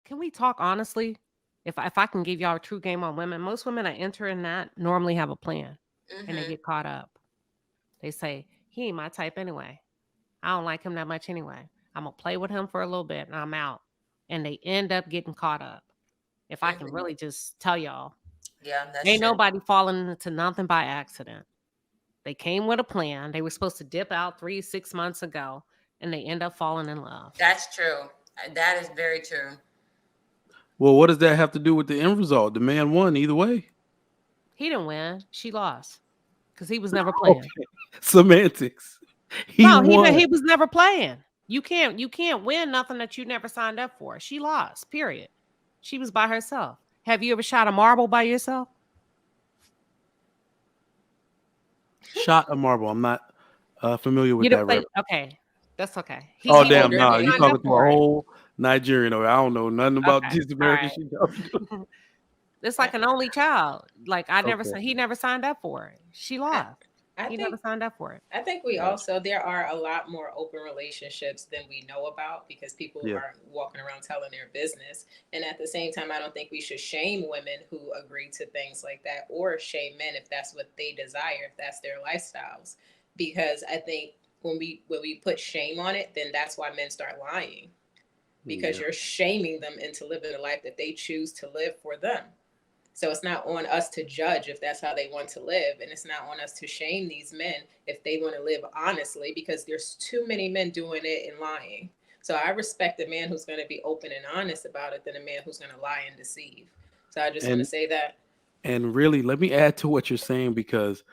can we talk honestly? If I can give y'all a true game on women, most women that enter in that normally have a plan, and they Mm-hmm. get caught up. They say he ain't my type anyway. I don't like him that much anyway. I'm gonna play with him for a little bit and I'm out. And they end up getting caught up. If I can Mm-hmm. really just tell y'all, Yeah, that's ain't true. nobody falling into nothing by accident. They came with a plan. They were supposed to dip out 3, 6 months ago, and they end up falling in love. That's true. That is very true. Well, what does that have to do with the end result? The man won either way. He didn't win. She lost because he was never playing. Okay. Semantics. He No, won. he was never playing. You can't win nothing that you never signed up for. She lost. Period. She was by herself. Have you ever shot a marble by yourself? Shot a marble. I'm not familiar with You didn't that play. reference. Okay, that's okay. Oh He damn, older nah. than You Signed you. up talking to a for it. whole Nigerian? I don't know nothing about Okay, this all American right. shit. It's like an only child. Like Okay, he never signed up for it. She I, lost. I He never think signed up for it. I think we gotcha. also there are a lot more open relationships than we know about because people Yeah, aren't walking around telling their business. And at the same time, I don't think we should shame women who agree to things like that or shame men if that's what they desire, if that's their lifestyles. Because I think when we put shame on it, then that's why men start lying because yeah. you're shaming them into living the life that they choose to live for them. So it's not on us to judge if that's how they want to live. And it's not on us to shame these men if they want to live honestly, because there's too many men doing it and lying. So I respect a man who's going to be open and honest about it than a man who's going to lie and deceive. So I just want to And say that. and really, let me add to what you're saying because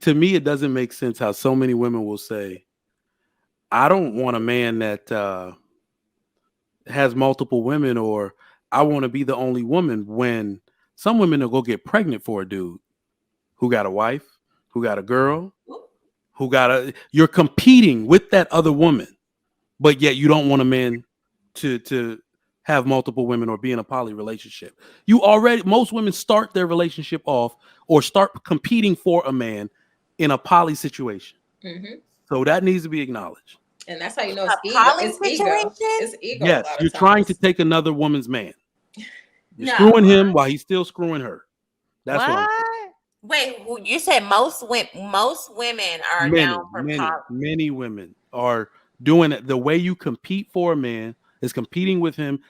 to me, it doesn't make sense how so many women will say, "I don't want a man that has multiple women," or "I want to be the only woman." When some women will go get pregnant for a dude who got a wife, who got a girl, who got a. You're competing with that other woman, but yet you don't want a man to have multiple women or be in a poly relationship. You already most women start their relationship off or start competing for a man in a poly situation. Hmm. So that needs to be acknowledged. And that's how you know A it's ego. poly It's ego. situation? It's ego a Yes, lot you're of trying to times. take another woman's man. You're No. screwing him while he's still screwing her. That's what I'm saying. What? Wait, you said most women are down Many, for many, poly. many women are doing it. The way you compete for a man is competing with him,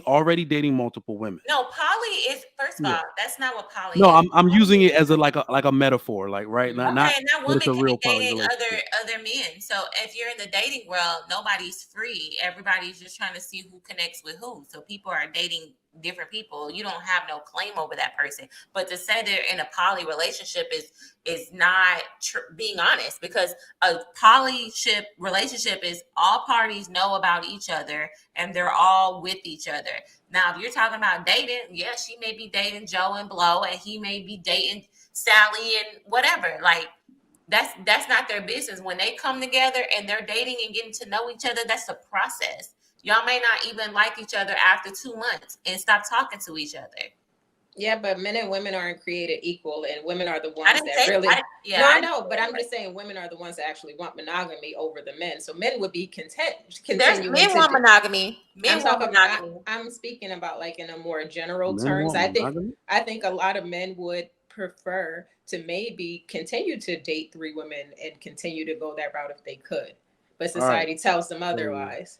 already dating multiple women. No, poly is first of Yeah. all, that's not what poly No, is. I'm using it as a like a metaphor, like right, not Hmm. Okay, not and that that it's woman a can be real poly dating relationship. other men. So if you're in the dating world, nobody's free. Everybody's just trying to see who connects with who. So people are dating different people. You don't have no claim over that person. But to say they're in a poly relationship is not being honest, because a polyship relationship is all parties know about each other and they're all with each other. Now, if you're talking about dating, yeah, she may be dating Joe and Blow, and he may be dating Sally and whatever. Like that's not their business. When they come together and they're dating and getting to know each other, that's a process. Y'all may not even like each other after 2 months and stop talking to each other. Yeah, but men and women aren't created equal, and women are the I ones didn't that say, really. yeah, No, I I didn't know, but I'm say just saying women are the ones that actually want monogamy over the men. So men would be content there's continuing men to. want monogamy. I'm Men want talking. monogamy. I'm speaking about like in a more general Men terms. want I think. monogamy. I think a lot of men would prefer to maybe continue to date three women and continue to go that route if they could, but All right. society tells them So otherwise.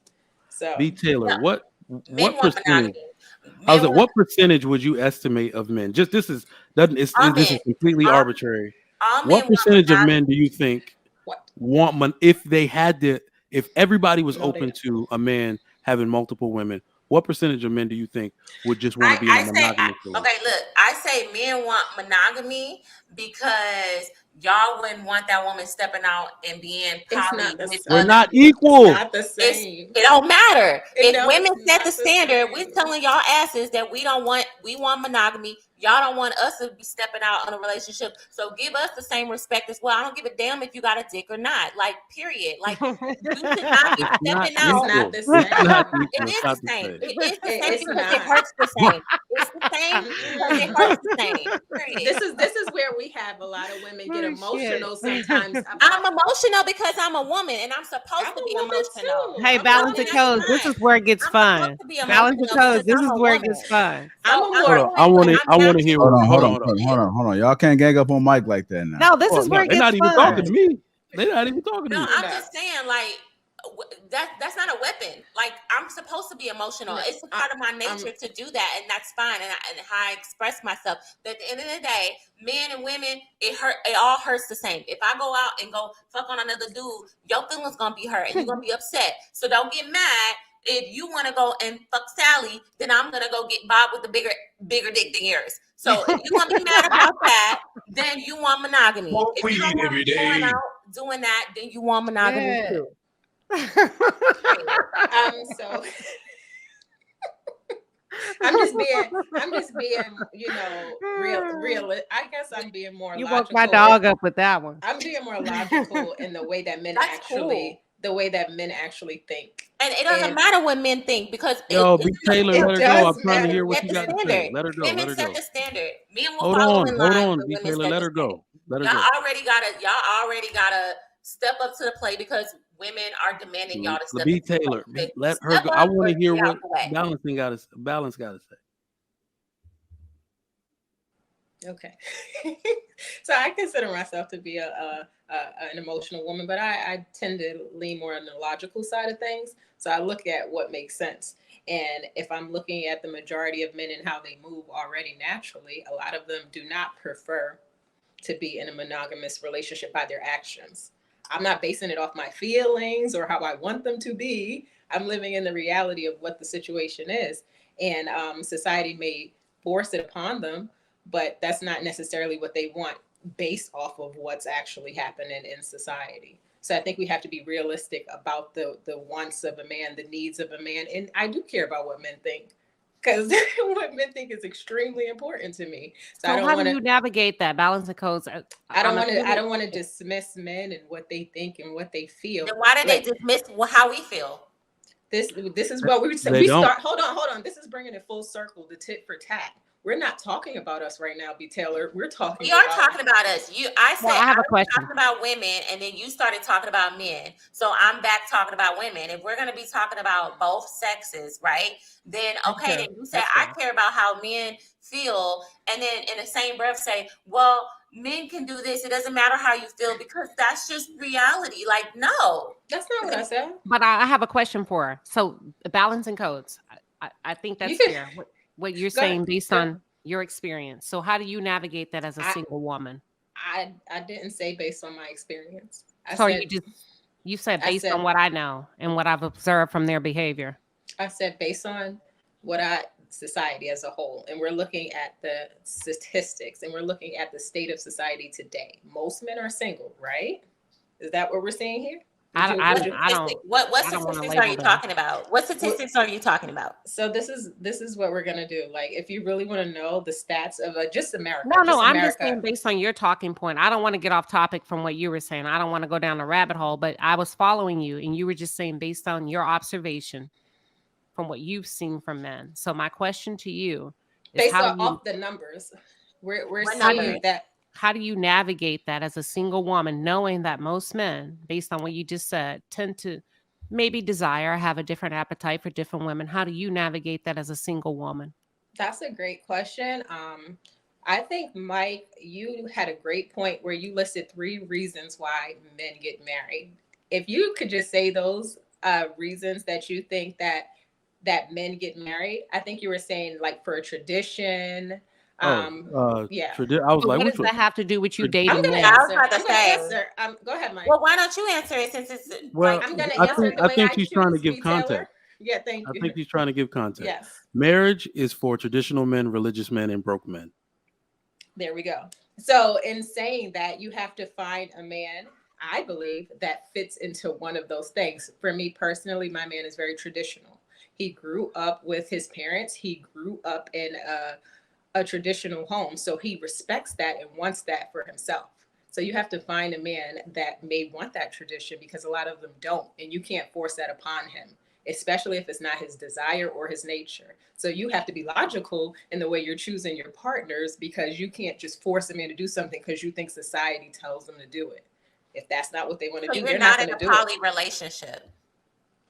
So B Taylor, No, men what want percentage? monogamy. I was Men at want what percentage would you estimate of men? Just this is doesn't it's, all this men. is completely All, arbitrary. all men What want percentage of monogamy. men do you think what? if they had to if everybody was No, they open don't. to a man having multiple women, what percentage of men do you think would just want to I, be in a I say, monogamous okay, relationship? look, I say men want monogamy because y'all wouldn't want that woman stepping out and being It's poly not the with We're same. other not men. It's equal. not the It's same. it don't matter. If No, women it's set the not the standard, we're same. telling y'all asses that we want monogamy. Y'all don't want us to be stepping out on a relationship. So give us the same respect as well. I don't give a damn if you got a dick or not. Like, period. Like, you should not be stepping out. not the It's same. not equal. It It's is not the same. It is the same It's because it not. hurts the same. It's the same because it hurts the same. Period. This is where we have a lot of women get Oh, emotional shit. sometimes. I'm emotional because I'm a woman and I'm supposed I'm to a be woman emotional. too. Hey, I'm balance a and that's woman codes. too. This is where it gets I'm fun. supposed to be Balance and emotional codes. because This I'm is a where it woman. gets fun. So I'm a I'm more- Hold on. I want to. I want to hear. natural. Hold on. Hold on. Y'all can't gang up on Mike like that now. No, this is where it They're gets not even fun. talking to me. They're not even talking to No, me. I'm just saying, like, that's not a weapon. Like, I'm supposed to be emotional. No, It's a part of my nature to do that, and that's fine. And how I express myself. But at the end of the day, men and women, it all hurts the same. If I go out and go fuck on another dude, your feelings gonna be hurt, and you're gonna be upset. So don't get mad. If you want to go and fuck Sally, then I'm gonna go get Bob with the bigger dick than yours. So if you're gonna be mad about that, then you want monogamy. If you don't want me going out doing that, then you want monogamy Yeah. too. So I'm just being, real. I guess I'm being more You logical. woke my dog up with that one. I'm being more logical in the way that men actually think. And it doesn't matter what men think because Yo, B. Taylor, let her go. I'm trying to hear what set you the got to say. standard. Let her go. Women Let her set go. the standard. Men will Hold follow in line. on, but B. women Taylor. set Let the her go. Let her Y'all go. already gotta step up to the plate because women are demanding y'all to step B. up to the Taylor, plate. let her Step go. I up want or to hear get what out the way. Balance got to say. Okay. So I consider myself to be an emotional woman, but I tend to lean more on the logical side of things. So I look at what makes sense. And if I'm looking at the majority of men and how they move already naturally, a lot of them do not prefer to be in a monogamous relationship by their actions. I'm not basing it off my feelings or how I want them to be. I'm living in the reality of what the situation is. And society may force it upon them, but that's not necessarily what they want based off of what's actually happening in society. So I think we have to be realistic about the wants of a man, the needs of a man. And I do care about what men think, because what men think is extremely important to me. So I don't how want do you navigate that balance of codes? I don't want to dismiss men and what they think and what they feel. Then why did they dismiss how we feel? This is what we said. Hold on. This is bringing it full circle, the tit for tat. We're not talking about us right now, B. Taylor. We are talking about us. I said I have a question. Talking about women, and then you started talking about men. So I'm back talking about women. If we're going to be talking about both sexes, right? Then okay, then you said I care about how men feel, and then in the same breath say, well, men can do this. It doesn't matter how you feel because that's just reality. Like, no, that's not what I said. But I have a question for her. So balance and codes. I think that's fair. What you're saying based on your experience. So how do you navigate that as a single woman? I didn't say based on my experience. You said based on what I know and what I've observed from their behavior. I said based on society as a whole, and we're looking at the statistics and we're looking at the state of society today. Most men are single, right? Is that what we're seeing here? What statistics are you talking about? What statistics are you talking about? So this is what we're gonna do. Like, if you really want to know the stats of just America. No, I'm just saying based on your talking point. I don't want to get off topic from what you were saying. I don't want to go down the rabbit hole, but I was following you, and you were just saying based on your observation from what you've seen from men. So my question to you is based off the numbers, we're seeing that. How do you navigate that as a single woman, knowing that most men, based on what you just said, tend to maybe desire, have a different appetite for different women? How do you navigate that as a single woman? That's a great question. I think, Mike, you had a great point where you listed 3 reasons why men get married. If you could just say those reasons that you think that men get married, I think you were saying like for a tradition. I was like, what does that have to do with you dating? I'm going to answer. Go ahead, Mike. Well, why don't you answer it since it's I'm going to answer it the way I think she's trying to give context. Yeah, thank you. I think he's trying to give context. Yes. Marriage is for traditional men, religious men, and broke men. There we go. So in saying that, you have to find a man, I believe, that fits into one of those things. For me personally, my man is very traditional. He grew up with his parents. He grew up in a traditional home. So he respects that and wants that for himself. So you have to find a man that may want that tradition, because a lot of them don't. And you can't force that upon him, especially if it's not his desire or his nature. So you have to be logical in the way you're choosing your partners, because you can't just force a man to do something because you think society tells them to do it. If that's not what they want to do, you're they're not not in going a to do poly it. relationship.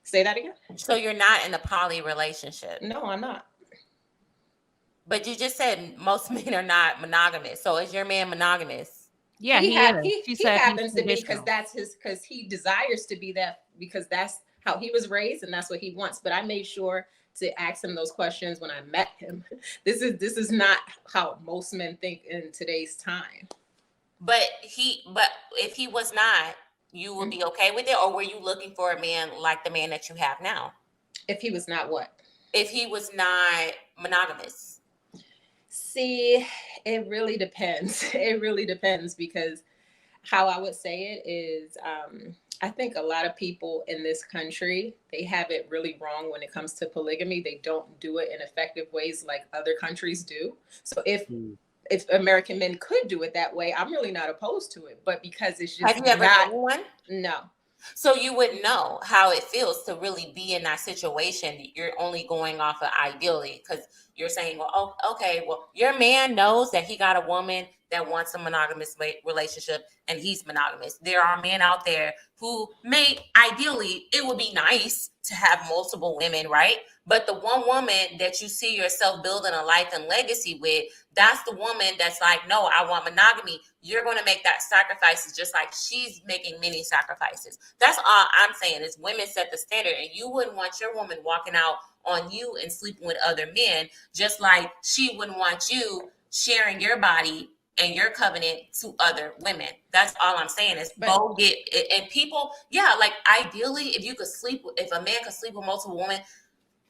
Say that again? So you're not in a poly relationship. No, I'm not. But you just said most men are not monogamous. So is your man monogamous? Yeah, he happens to be, because he desires to be that, because that's how he was raised and that's what he wants. But I made sure to ask him those questions when I met him. This is not how most men think in today's time. But if he was not, you would be okay with it, or were you looking for a man like the man that you have now? If he was not what? If he was not monogamous. See, it really depends. It really depends, because how I would say it is, I think a lot of people in this country, they have it really wrong when it comes to polygamy. They don't do it in effective ways like other countries do. So if American men could do it that way, I'm really not opposed to it. But because it's just have you ever done one? No. So you wouldn't know how it feels to really be in that situation. You're only going off of ideally, because you're saying, well, oh, okay, well, your man knows that he got a woman that wants a monogamous relationship and he's monogamous. There are men out there who ideally, it would be nice to have multiple women, right? But the one woman that you see yourself building a life and legacy with, that's the woman that's like, no, I want monogamy. You're going to make that sacrifices just like she's making many sacrifices. That's all I'm saying is women set the standard, and you wouldn't want your woman walking out on you and sleeping with other men, just like she wouldn't want you sharing your body and your covenant to other women. That's all I'm saying is both get it. And people, yeah, like ideally, if a man could sleep with multiple women,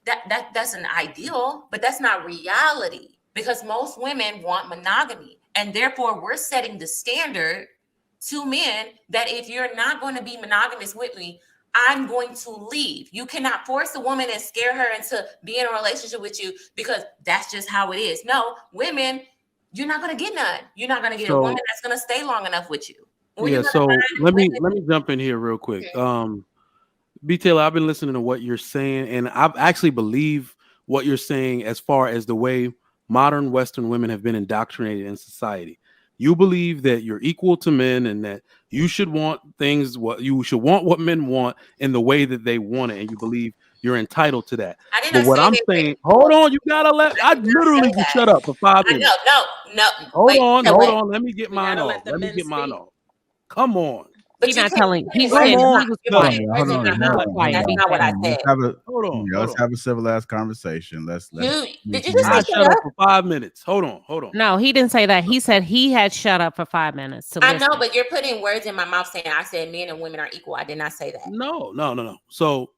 that's an ideal, but that's not reality, because most women want monogamy, and therefore we're setting the standard to men that if you're not going to be monogamous with me, I'm going to leave. You cannot force a woman and scare her into being in a relationship with you, because that's just how it is. No, women, you're not going to get none. You're not going to get a woman that's going to stay long enough with you. So let me jump in here real quick. B. Taylor, I've been listening to what you're saying, and I actually believe what you're saying as far as the way modern Western women have been indoctrinated in society. You believe that you're equal to men and that you should want what men want in the way that they want it, and you believe you're entitled to that. But what I'm saying, hold on, you gotta I literally just shut up for 5 minutes. No. Hold on. Let me get mine off. Come on. He's not telling. He Hold said on. he was Hold quiet. on. That's not what I said. Let's have a civilized conversation. Did you just I shut up for 5 minutes? Hold on. No, he didn't say that. He said he had shut up for 5 minutes. I know, but you're putting words in my mouth saying I said men and women are equal. I did not say that. No. So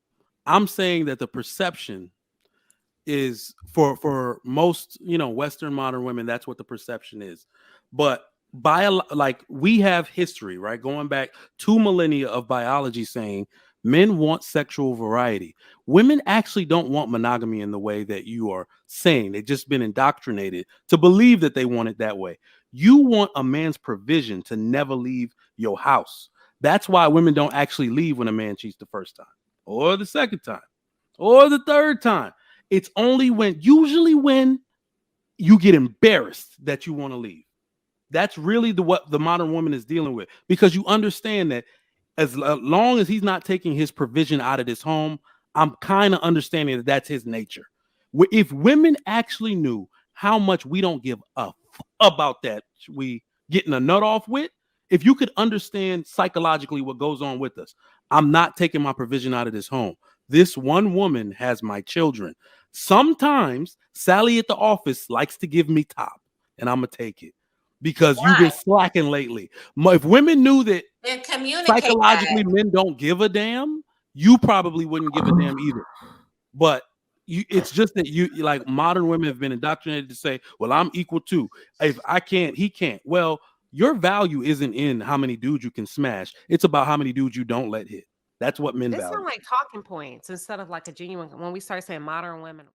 I'm saying that the perception is for most, Western modern women, that's what the perception is. But we have history, right? Going back 2 millennia of biology saying men want sexual variety. Women actually don't want monogamy in the way that you are saying. They've just been indoctrinated to believe that they want it that way. You want a man's provision to never leave your house. That's why women don't actually leave when a man cheats the first time or the second time or the third time. It's only usually when you get embarrassed that you want to leave. That's really what the modern woman is dealing with, because you understand that as long as he's not taking his provision out of this home, I'm kind of understanding that that's his nature. If women actually knew how much we don't give up about that, we getting a nut off with, if you could understand psychologically what goes on with us, I'm not taking my provision out of this home. This one woman has my children. Sometimes Sally at the office likes to give me top, and I'm going to take it. Because you've been slacking lately. If women knew that psychologically men don't give a damn, you probably wouldn't give a damn either. But it's just that you like modern women have been indoctrinated to say, well, I'm equal too. If I can't, he can't. Well, your value isn't in how many dudes you can smash. It's about how many dudes you don't let hit. That's what men value. This sounds like talking points instead of like a genuine. When we start saying modern women.